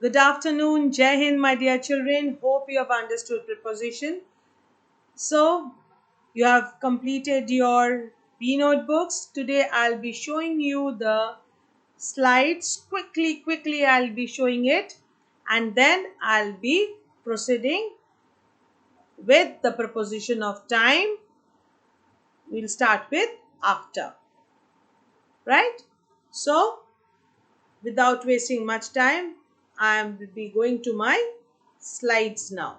Good afternoon, Jai Hind, my dear children. Hope you have understood preposition. So, you have completed your B notebooks. Today, I'll be showing you the slides. Quickly, I'll be showing it, and then I'll be proceeding with the preposition of time. We'll start with after, right? So, without wasting much time, I will be going to my slides now.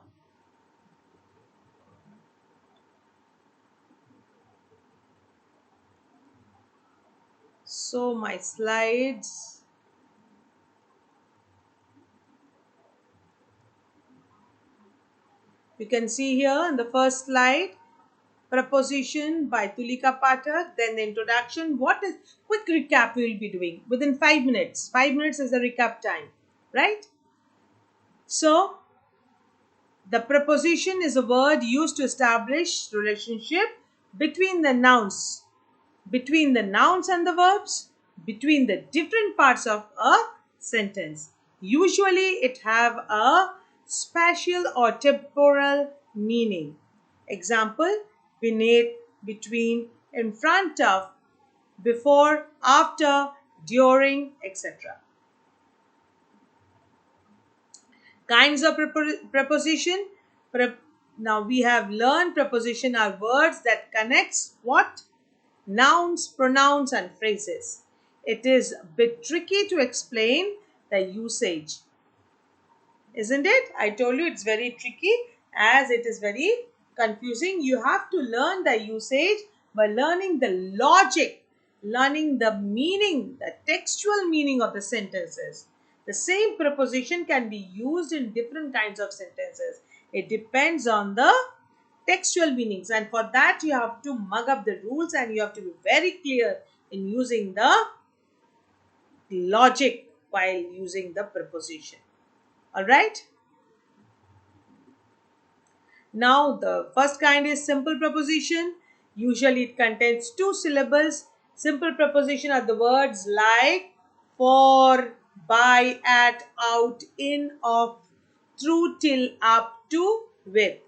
So my slides, you can see here in the first slide, preposition by Tulika Pathak, then the introduction. What is quick recap we will be doing within 5 minutes. 5 minutes is the recap time, right? So the preposition is a word used to establish relationship between the nouns, and the verbs, between the different parts of a sentence. Usually it have a spatial or temporal meaning. Example, beneath, between, in front of, before, after, during, etc. Kinds of preposition. Now we have learned preposition are words that connects what? Nouns, pronouns and phrases. It is a bit tricky to explain the usage, isn't it? I told you it's very tricky as it is very confusing. You have to learn the usage by learning the logic, learning the meaning, the textual meaning of the sentences. The same preposition can be used in different kinds of sentences. It depends on the textual meanings, and for that you have to mug up the rules and you have to be very clear in using the logic while using the preposition. All right. Now, the first kind is simple preposition. Usually, it contains two syllables. Simple preposition are the words like for, by, at, out, in, of, through, till, up to, with.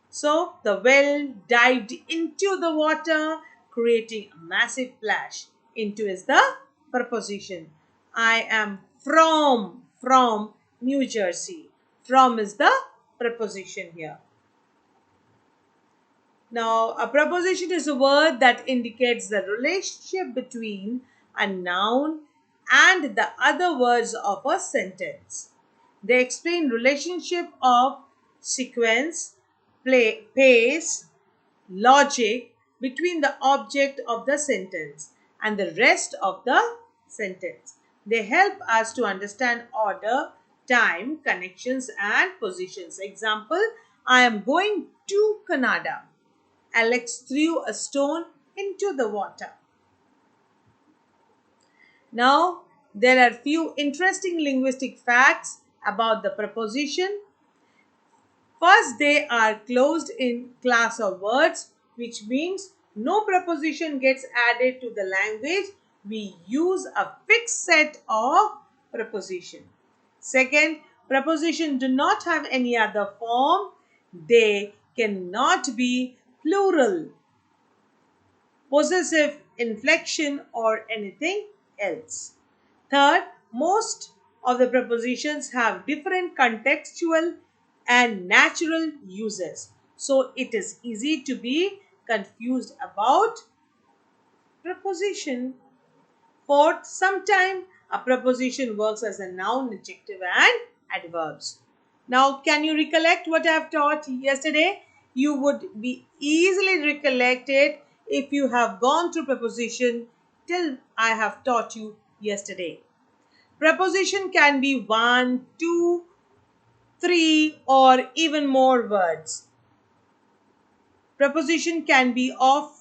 So, the whale dived into the water, creating a massive splash. Into is the preposition. I am from New Jersey. From is the preposition here. Now, a preposition is a word that indicates the relationship between a noun and the other words of a sentence. They explain relationship of sequence, pace, logic between the object of the sentence and the rest of the sentence. They help us to understand order, time, connections and positions. Example, I am going to Canada. Alex threw a stone into the water. Now, there are few interesting linguistic facts about the preposition. First, they are closed in class of words, which means no preposition gets added to the language. We use a fixed set of preposition. Second, preposition do not have any other form. They cannot be plural, possessive, inflection, or anything else. Third, most of the prepositions have different contextual and natural uses. So it is easy to be confused about preposition. Fourth, sometimes a preposition works as a noun, adjective, and adverbs. Now, can you recollect what I have taught yesterday? You would be easily recollected if you have gone through preposition till I have taught you yesterday. Preposition can be 1, 2, 3, or even more words. Preposition can be of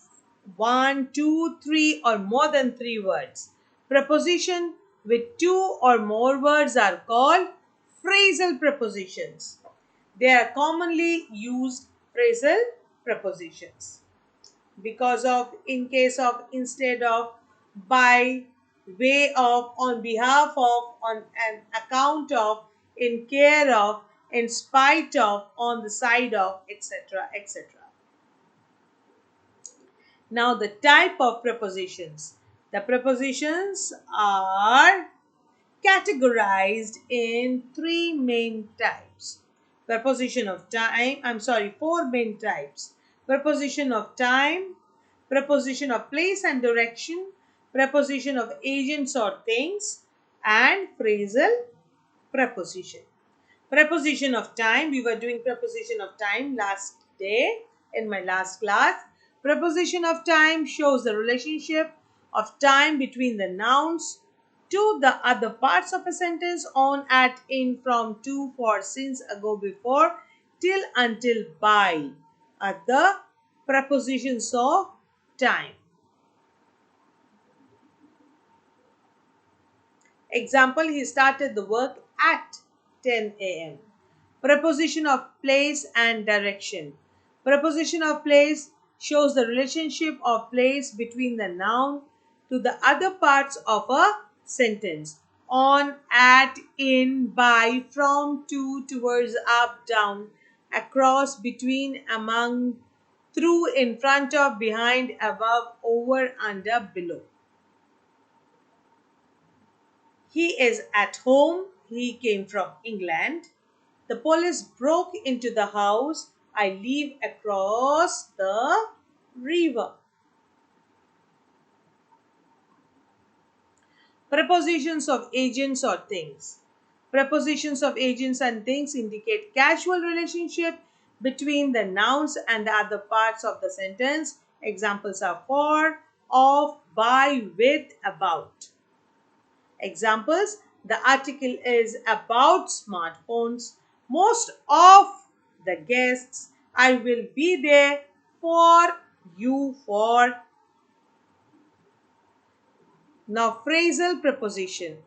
1, 2, 3, or more than 3 words. Preposition with 2 or more words are called phrasal prepositions. They are commonly used phrasal prepositions because of, in case of, instead of, by, way of, on behalf of, on an account of, in care of, in spite of, on the side of, etc., etc. Now, the type of prepositions. The prepositions are categorized in three main types. Preposition of time, four main types. Preposition of time, preposition of place and direction, preposition of agents or things, and phrasal preposition. Preposition of time, we were doing preposition of time last day in my last class. Preposition of time shows the relationship of time between the nouns to the other parts of a sentence, on, at, in, from, to, for, since, ago, before, till, until, by are the prepositions of time. Example, he started the work at 10 a.m. Preposition of place and direction. Preposition of place shows the relationship of place between the noun to the other parts of a sentence. On, at, in, by, from, to, towards, up, down, across, between, among, through, in front of, behind, above, over, under, below. He is at home. He came from England. The police broke into the house. I live across the river. Prepositions of agents or things. Prepositions of agents and things indicate casual relationship between the nouns and the other parts of the sentence. Examples are for, of, by, with, about. Examples, the article is about smartphones. Most of the guests, I will be there for, you for. Now, phrasal preposition.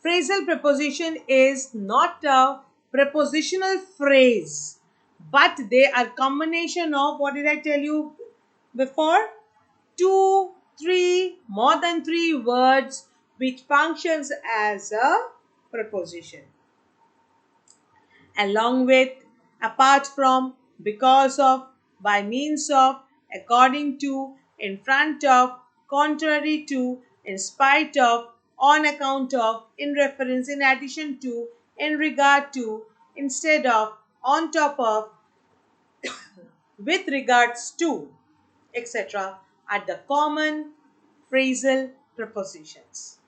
Phrasal preposition is not a prepositional phrase, but they are combination of, what did I tell you before? Two, three, more than three words which functions as a preposition. Along with, apart from, because of, by means of, according to, in front of, contrary to, in spite of, on account of, in reference, in addition to, in regard to, instead of, on top of, with regards to, etc. are the common phrasal prepositions.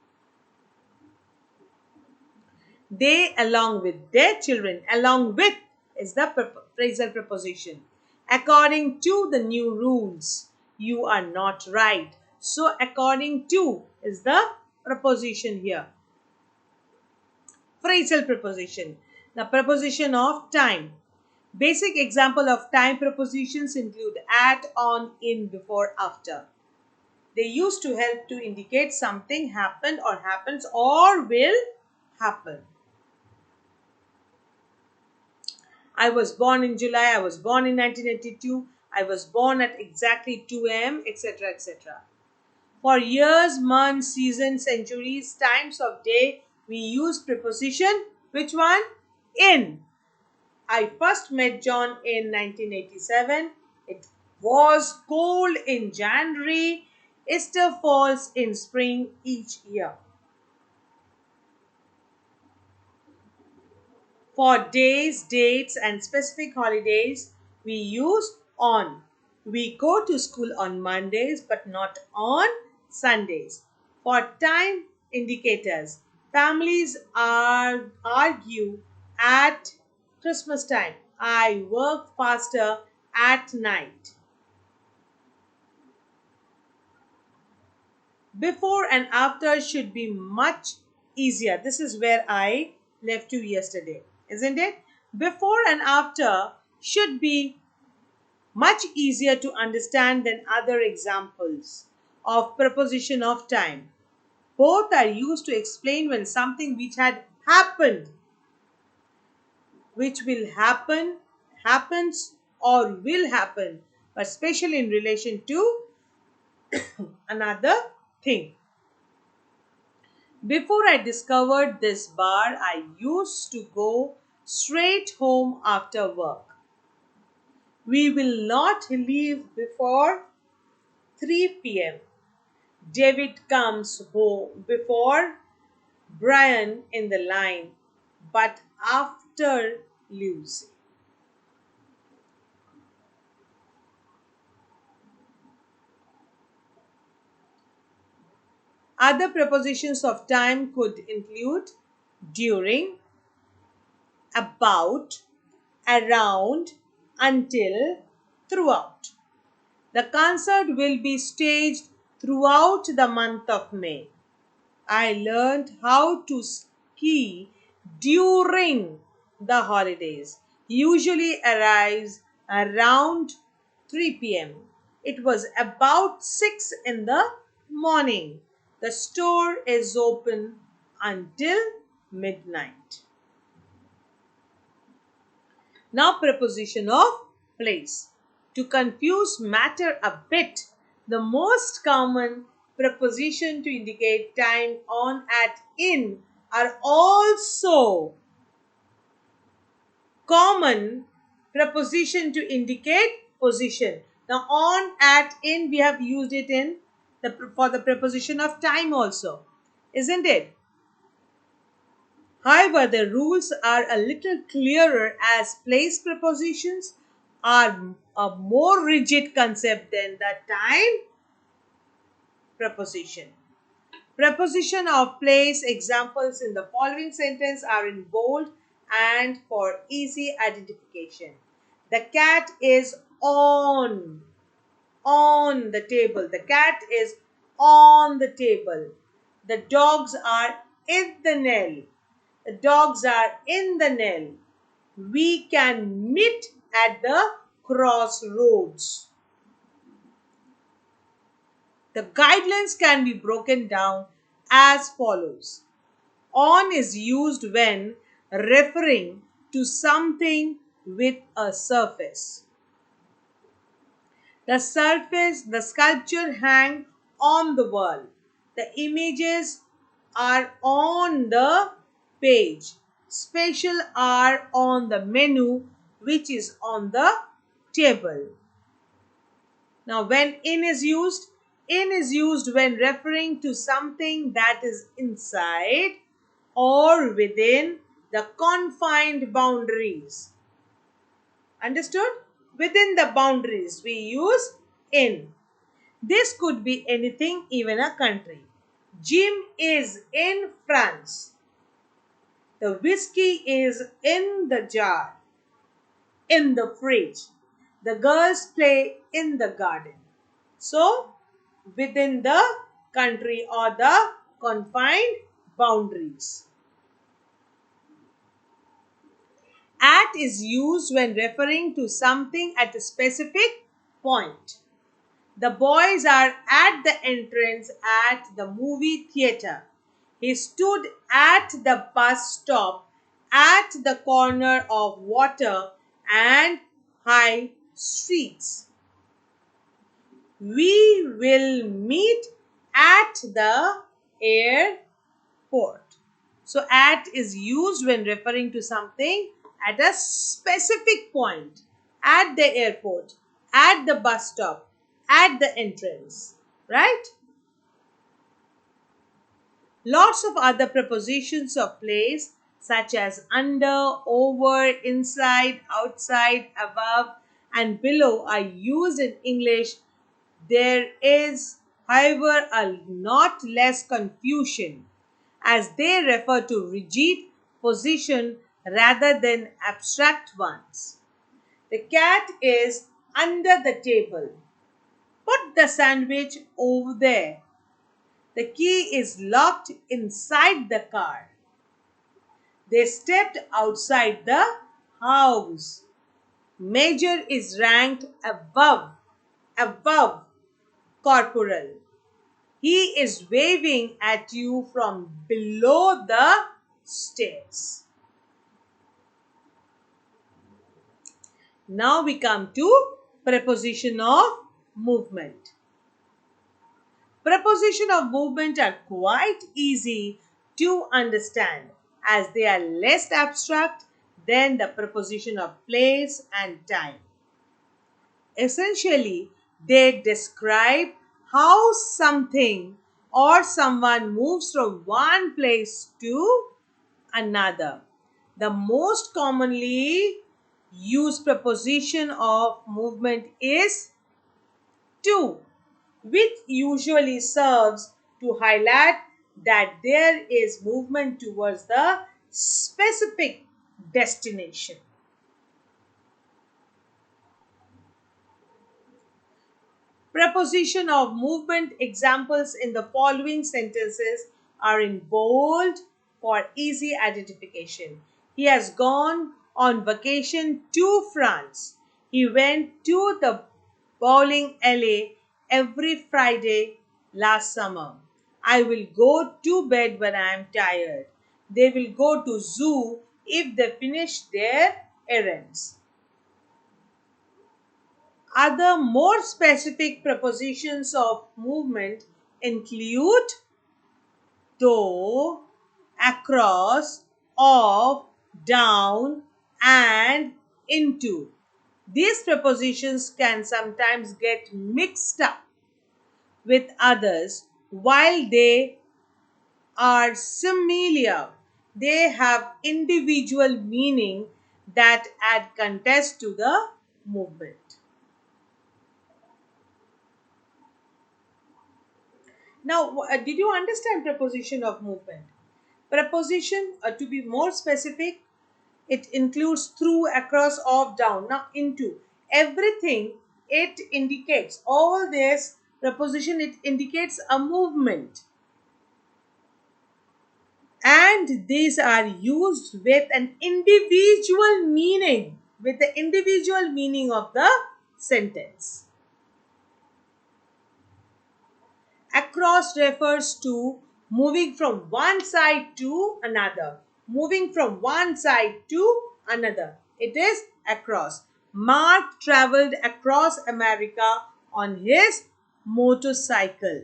They along with their children. Along with is the phrasal preposition. According to the new rules, you are not right. So according to is the preposition here. Phrasal preposition. The preposition of time. Basic example of time prepositions include at, on, in, before, after. They used to help to indicate something happened or happens or will happen. I was born in July, I was born in 1982, I was born at exactly 2 a.m., etc., etc. For years, months, seasons, centuries, times of day, we use preposition. Which one? In. I first met John in 1987. It was cold in January. Easter falls in spring each year. For days, dates, and specific holidays, we use on. We go to school on Mondays but not on Sundays. For time indicators, families argue at Christmas time. I work faster at night. Before and after should be much easier. This is where I left you yesterday, isn't it? Before and after should be much easier to understand than other examples of preposition of time. Both are used to explain when something which had happened, which will happen, happens, or will happen, but special in relation to another thing. Before I discovered this bar, I used to go straight home after work. We will not leave before 3 p.m. David comes home before Brian in the line, but after Lucy. Other prepositions of time could include during, about, around, until, throughout. The concert will be staged throughout the month of May. I learned how to ski during the holidays. Usually arrives around 3 p.m. It was about 6 in the morning. The store is open until midnight. Now, preposition of place. To confuse matter a bit, the most common preposition to indicate time, on, at, in are also common preposition to indicate position. Now, on, at, in, we have used it in for the preposition of time also, isn't it? However, the rules are a little clearer as place prepositions are a more rigid concept than the time preposition. Preposition of place examples in the following sentence are in bold and for easy identification. The cat is on the table. The cat is on the table. The dogs are in the nail. The dogs are in the nail. We can meet at the crossroads. The guidelines can be broken down as follows. On is used when referring to something with a surface. The sculpture hang on the wall. The images are on the page. Special are on the menu, which is on the table. Now, when in is used when referring to something that is inside or within the confined boundaries. Understood? Within the boundaries, we use in. This could be anything, even a country. Jim is in France. The whiskey is in the jar, in the fridge. The girls play in the garden. So, within the country or the confined boundaries. At is used when referring to something at a specific point. The boys are at the entrance at the movie theater. He stood at the bus stop at the corner of Water and High Streets. We will meet at the airport. So, at is used when referring to something at a specific point, at the airport, at the bus stop, at the entrance, right? Lots of other prepositions of place such as under, over, inside, outside, above, and below are used in English. There is, however, a not less confusion as they refer to rigid position rather than abstract ones. The cat is under the table. Put the sandwich over there. The key is locked inside the car. They stepped outside the house. Major is ranked above corporal. He is waving at you from below the stairs. Now we come to preposition of movement. Preposition of movement are quite easy to understand as they are less abstract than the preposition of place and time. Essentially, they describe how something or someone moves from one place to another. The most commonly used preposition of movement is to, which usually serves to highlight that there is movement towards the specific destination. Preposition of movement examples in the following sentences are in bold for easy identification. He has gone on vacation to France. He went to the bowling alley every Friday last summer. I will go to bed when I am tired. They will go to zoo if they finish their errands. Other more specific prepositions of movement include to, across, of, down, and into. These prepositions can sometimes get mixed up with others while they are similar. They have individual meaning that add context to the movement. Now, did you understand preposition of movement? Preposition, to be more specific, it includes through, across, off, down, now into. Everything it indicates, all this preposition, it indicates a movement. And these are used with an individual meaning, with the individual meaning of the sentence. Across refers to moving from one side to another. Moving from one side to another. It is across. Mark traveled across America on his motorcycle.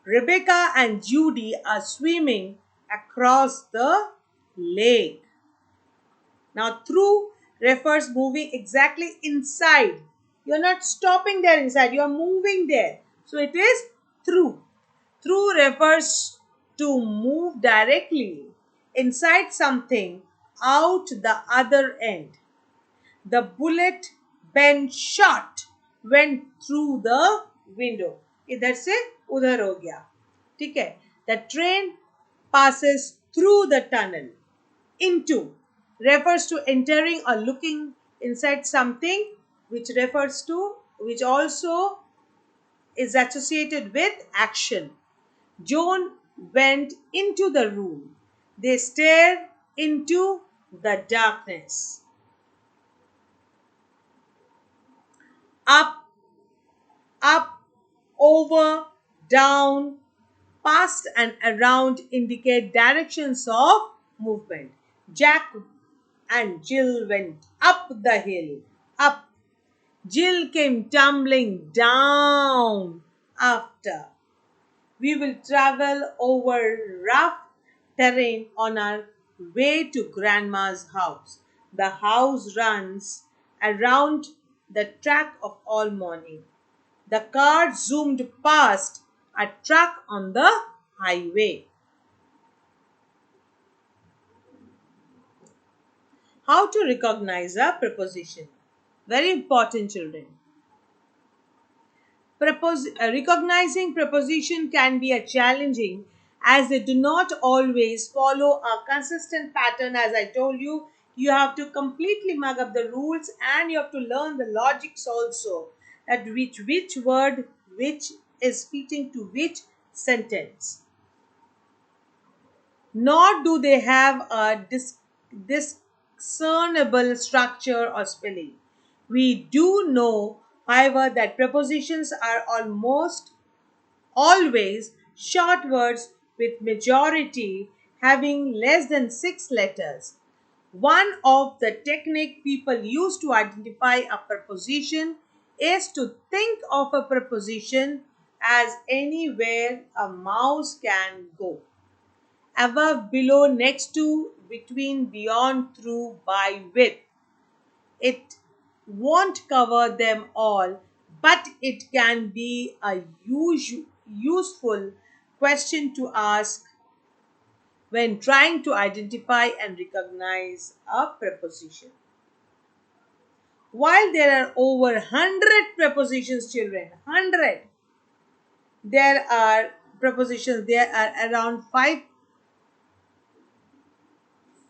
Rebecca and Judy are swimming across the lake. Now, through refers moving exactly inside. You're not stopping there inside, you're moving there. So, it is through. Through refers to move directly inside something out the other end. The bullet Ben shot went through the window. इधर से उधर हो गया. ठीक है. The train passes through the tunnel. Into refers to entering or looking inside something, which also is associated with action. Joan went into the room. They stared into the darkness. Up, up, over, down, past and around indicate directions of movement. Jack and Jill went up the hill. Up. Jill came tumbling down after. We will travel over rough terrain on our way to Grandma's house. The house runs around the track of all morning. The car zoomed past a truck on the highway. How to recognize a preposition? Very important, children. Recognizing preposition can be a challenging as they do not always follow a consistent pattern. As I told you, you have to completely mug up the rules and you have to learn the logics also, at which word which is fitting to which sentence. Nor do they have a discernible structure or spelling. We do know, however, that prepositions are almost always short words with majority having less than 6 letters. One of the technique people use to identify a preposition is to think of a preposition as anywhere a mouse can go. Above, below, next to, between, beyond, through, by, with. It won't cover them all, but it can be a useful question to ask when trying to identify and recognize a preposition. While there are over 100 prepositions, children, 100, there are prepositions, there are around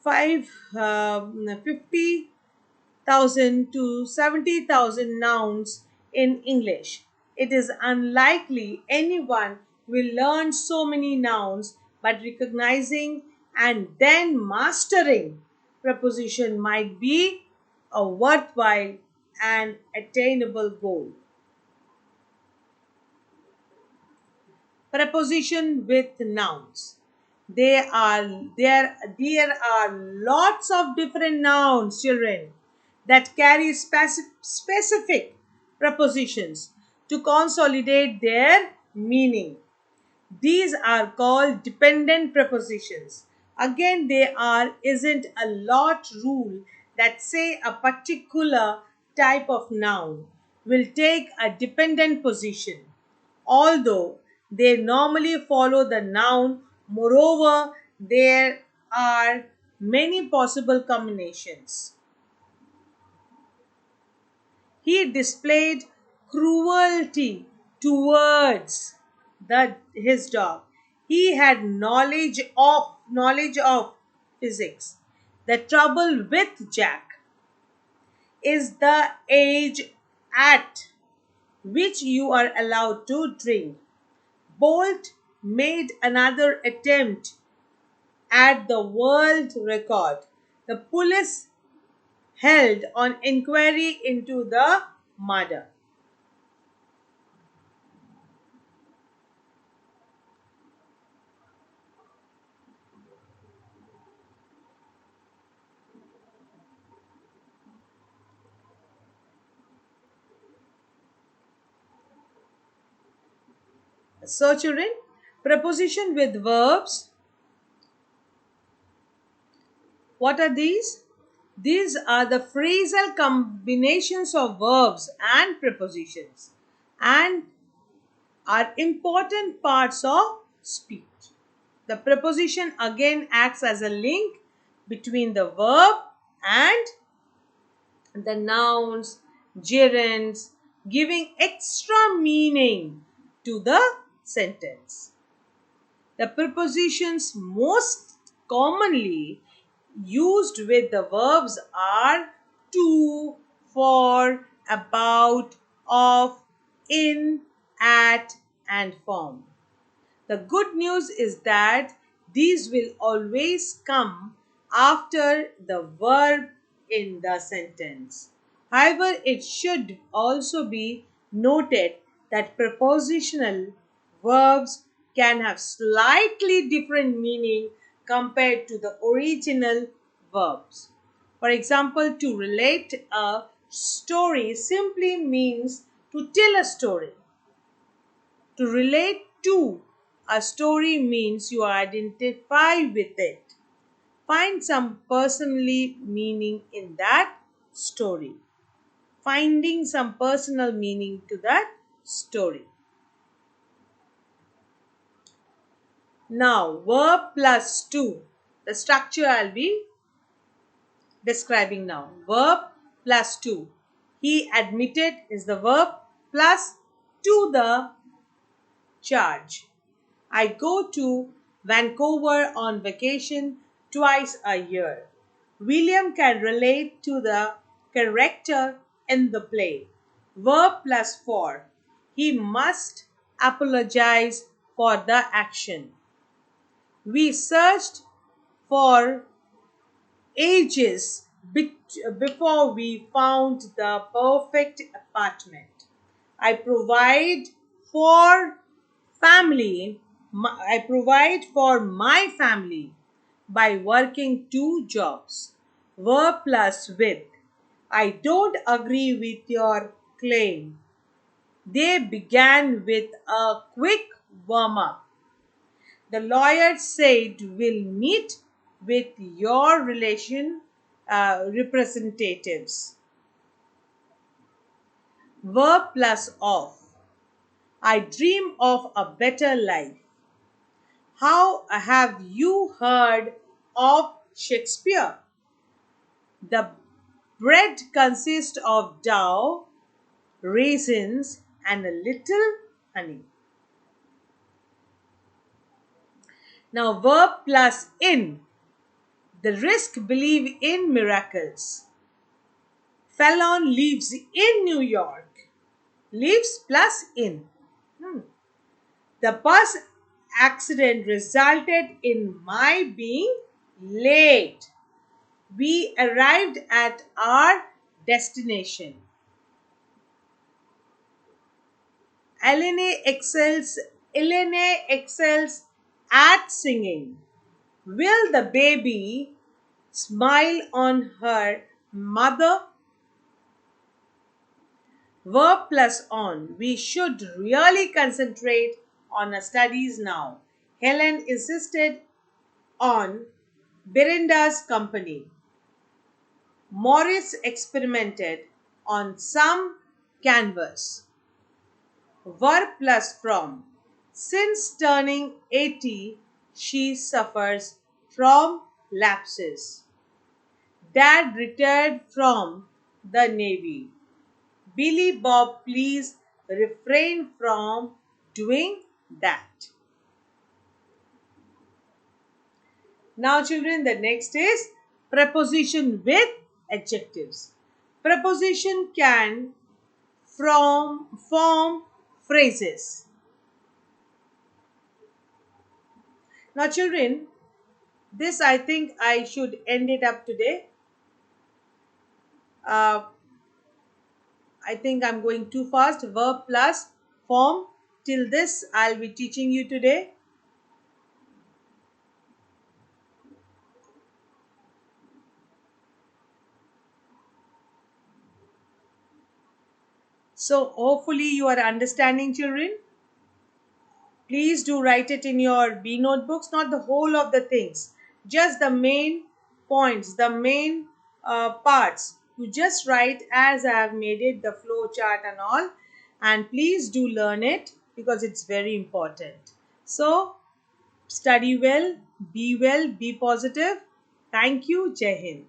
50,000 to 70,000 nouns in English. It is unlikely anyone will learn so many nouns, but recognizing and then mastering preposition might be a worthwhile and attainable goal. Preposition with nouns. There are lots of different nouns, children, that carry specific prepositions to consolidate their meaning. These are called dependent prepositions. Again, there isn't a lot rule that say a particular type of noun will take a dependent position, although they normally follow the noun. Moreover, there are many possible combinations. He displayed cruelty towards his dog. He had knowledge of physics. The trouble with Jack is the age at which you are allowed to drink. Bolt made another attempt at the world record. The police held on inquiry into the murder. So, children, preposition with verbs. What are these? These are the phrasal combinations of verbs and prepositions and are important parts of speech. The preposition again acts as a link between the verb and the nouns, gerunds, giving extra meaning to the sentence. The prepositions most commonly used with the verbs are to, for, about, of, in, at, and from. The good news is that these will always come after the verb in the sentence. However, it should also be noted that prepositional verbs can have slightly different meaning compared to the original verbs. For example, to relate a story simply means to tell a story. To relate to a story means you identify with it. Find some personally meaning in that story. Finding some personal meaning to that story. Now, verb plus to. The structure I'll be describing now. Verb plus to. He admitted is the verb plus to the charge. I go to Vancouver on vacation twice a year. William can relate to the character in the play. Verb plus for. He must apologize for the action. We searched for ages before we found the perfect apartment. I provide for I provide for my family by working two jobs. Verb plus with. I don't agree with your claim. They began with a quick warm up. The lawyer said we'll meet with your relation representatives. Verb plus of. I dream of a better life. How have you heard of Shakespeare? The bread consists of dough, raisins, and a little honey. Now, verb plus in. The risk believe in miracles. Fallon lives in New York. Lives plus in. The bus accident resulted in my being late. We arrived at our destination. Elene excels at singing. Will the baby smile on her mother? Verb plus on. We should really concentrate on our studies now. Helen insisted on Berenda's company. Morris experimented on some canvas. Verb plus from. Since turning 80, she suffers from lapses. Dad retired from the Navy. Billy Bob, please refrain from doing that. Now, children, the next is preposition with adjectives. Preposition can form phrases. Now, children, this I think I should end it up today. Uh, I think I'm going too fast. Verb plus form. Till this, I'll be teaching you today. So, hopefully, you are understanding, children. Please do write it in your B notebooks, not the whole of the things, just the main points, the main parts. You just write as I have made it, the flow chart and all. And please do learn it because it's very important. So, study well, be positive. Thank you. Jai Hind.